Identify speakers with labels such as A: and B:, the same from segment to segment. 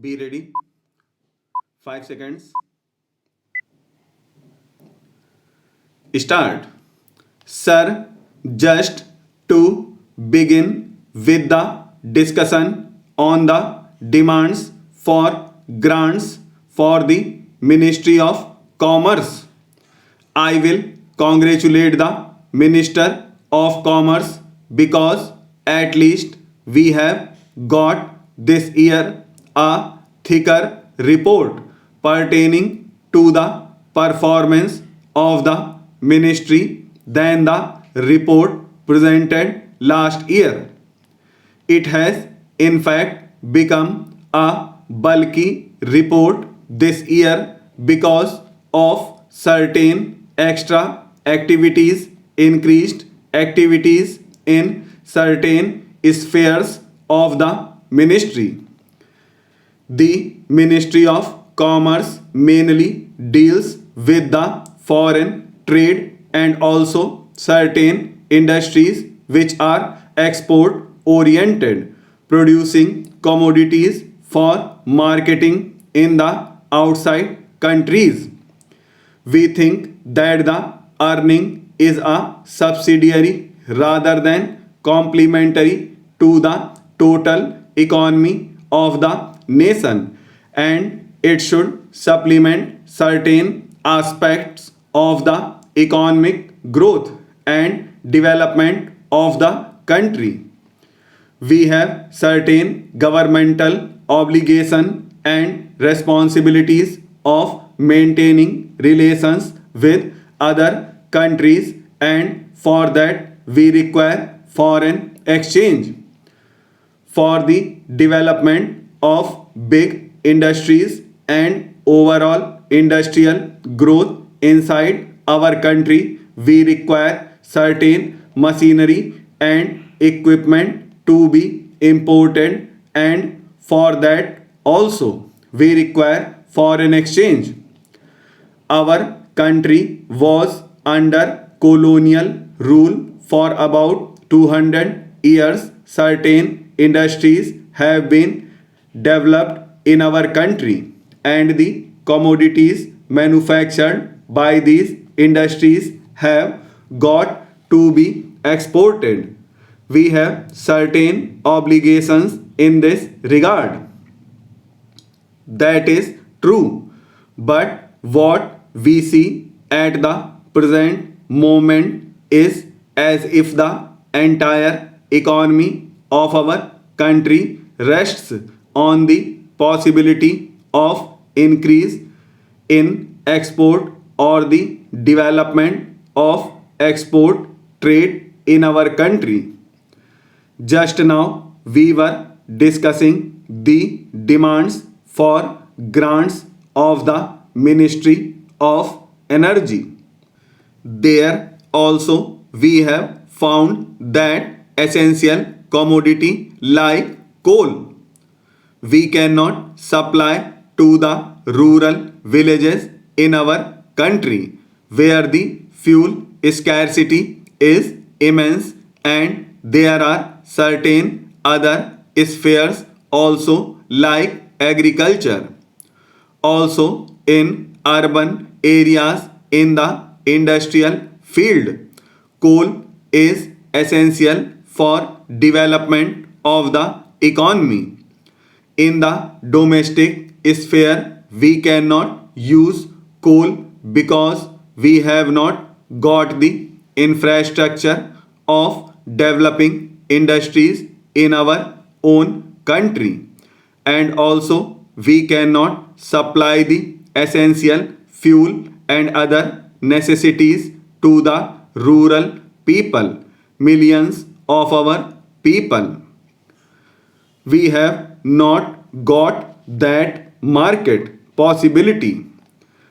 A: Be ready. 5 seconds. Start. Sir, just to begin with the discussion on the demands for grants for the Ministry of Commerce, I will congratulate the Minister of Commerce because at least we have got this year a thicker report pertaining to the performance of the ministry than the report presented last year. It has in fact become a bulky report this year because of certain extra activities, increased activities in certain spheres of the ministry. The Ministry of Commerce mainly deals with the foreign trade and also certain industries which are export oriented, producing commodities for marketing in the outside countries. We think that the earning is a subsidiary rather than complementary to the total economy of the nation, and it should supplement certain aspects of the economic growth and development of the country. We have certain governmental obligation and responsibilities of maintaining relations with other countries, and for that we require foreign exchange for the development of big industries and overall industrial growth inside our country. We require certain machinery and equipment to be imported, and for that also we require foreign exchange. Our country was under colonial rule for about 200 years. Certain industries have been developed in our country, and the commodities manufactured by these industries have got to be exported. We have certain obligations in this regard. That is true. But what we see at the present moment is as if the entire economy of our country rests on the possibility of increase in export or the development of export trade in our country. Just now we were discussing the demands for grants of the Ministry of Energy. There also we have found that essential commodity like coal we cannot supply to the rural villages in our country where the fuel scarcity is immense, and there are certain other spheres also like agriculture. Also in urban areas in the industrial field, coal is essential for development of the economy. In the domestic sphere, we cannot use coal because we have not got the infrastructure of developing industries in our own country, and also we cannot supply the essential fuel and other necessities to the rural people, millions of our people. We have not got that market possibility.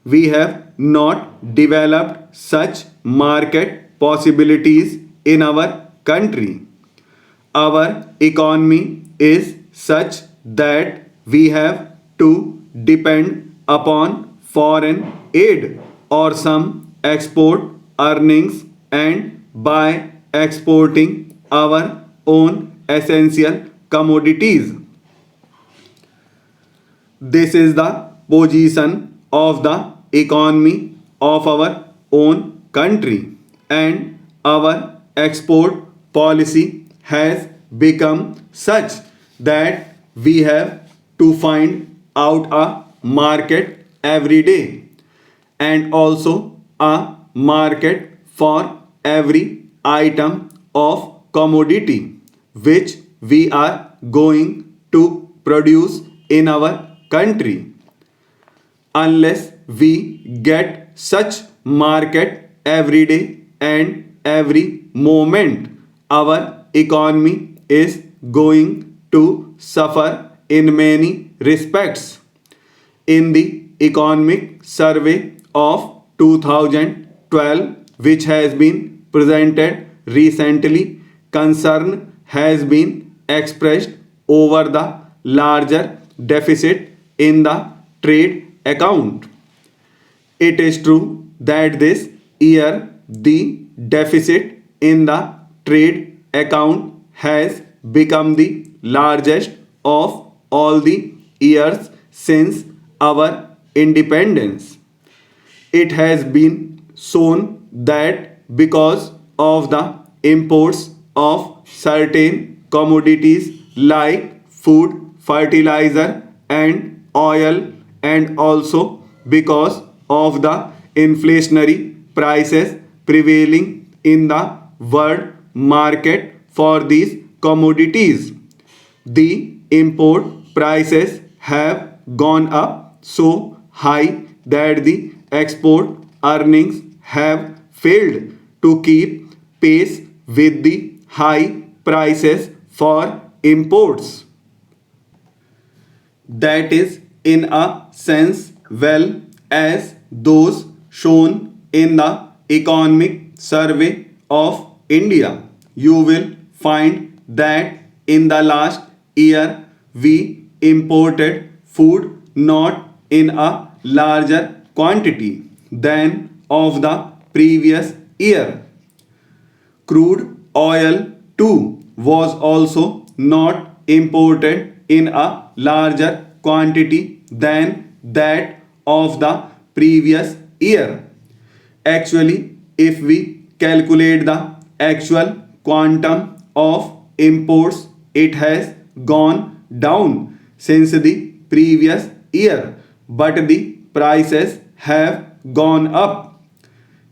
A: We have not developed such market possibilities in our country. Our economy is such that we have to depend upon foreign aid or some export earnings, and by exporting our own essential commodities. this is the position of the economy of our own country, and our export policy has become such that we have to find out a market every day, and also a market for every item of commodity which we are going to produce in our country. Unless we get such market every day and every moment, our economy is going to suffer in many respects. In the economic survey of 2012, which has been presented recently, concern has been expressed over the larger deficit in the trade account. It is true that this year the deficit in the trade account has become the largest of all the years since our independence. It has been shown that because of the imports of certain commodities like food, fertilizer, and oil, and also because of the inflationary prices prevailing in the world market for these commodities, the import prices have gone up so high that the export earnings have failed to keep pace with the high prices for imports. That is in a sense well as those shown in the economic survey of India. You will find that in the last year we imported food not in a larger quantity than of the previous year. Crude oil too was also not imported in a larger quantity than that of the previous year. Actually, if we calculate the actual quantum of imports, it has gone down since the previous year, but the prices have gone up.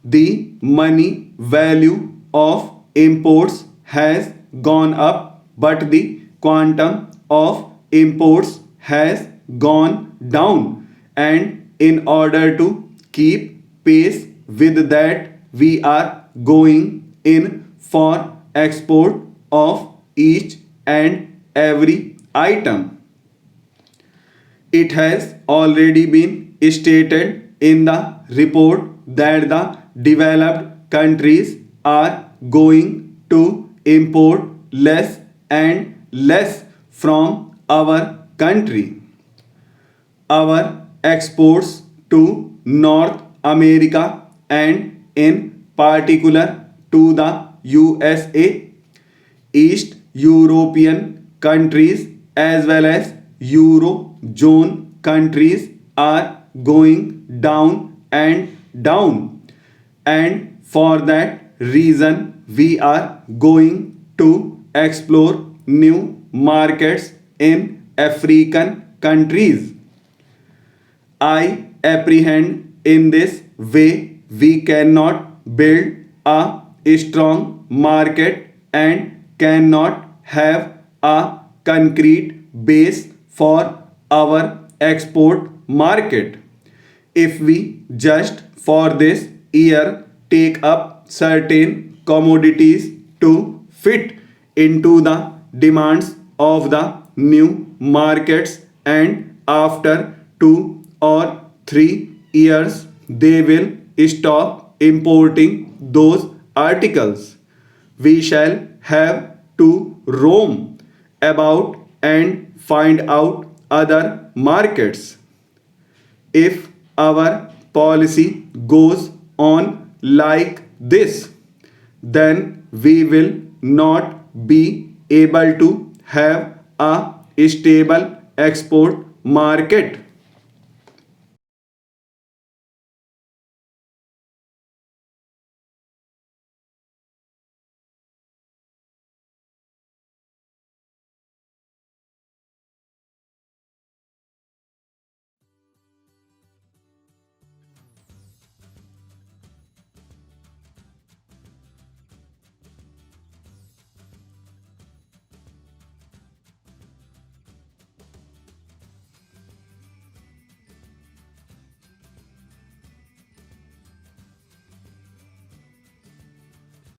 A: The money value of imports has gone up, but the quantum of imports has gone down, and in order to keep pace with that, we are going in for export of each and every item. It has already been stated in the report that the developed countries are going to import less and less from our country. Our exports to North America and in particular to the USA, East European countries as well as Eurozone countries are going down and down, and for that reason we are going to explore new markets in African countries. I apprehend in this way we cannot build a strong market and cannot have a concrete base for our export market. If we just for this year take up certain commodities to fit into the demands of the new markets, and after 2 or 3 years they will stop importing those articles, we shall have to roam about and find out other markets. If our policy goes on like this, then we will not be able to have a stable export market.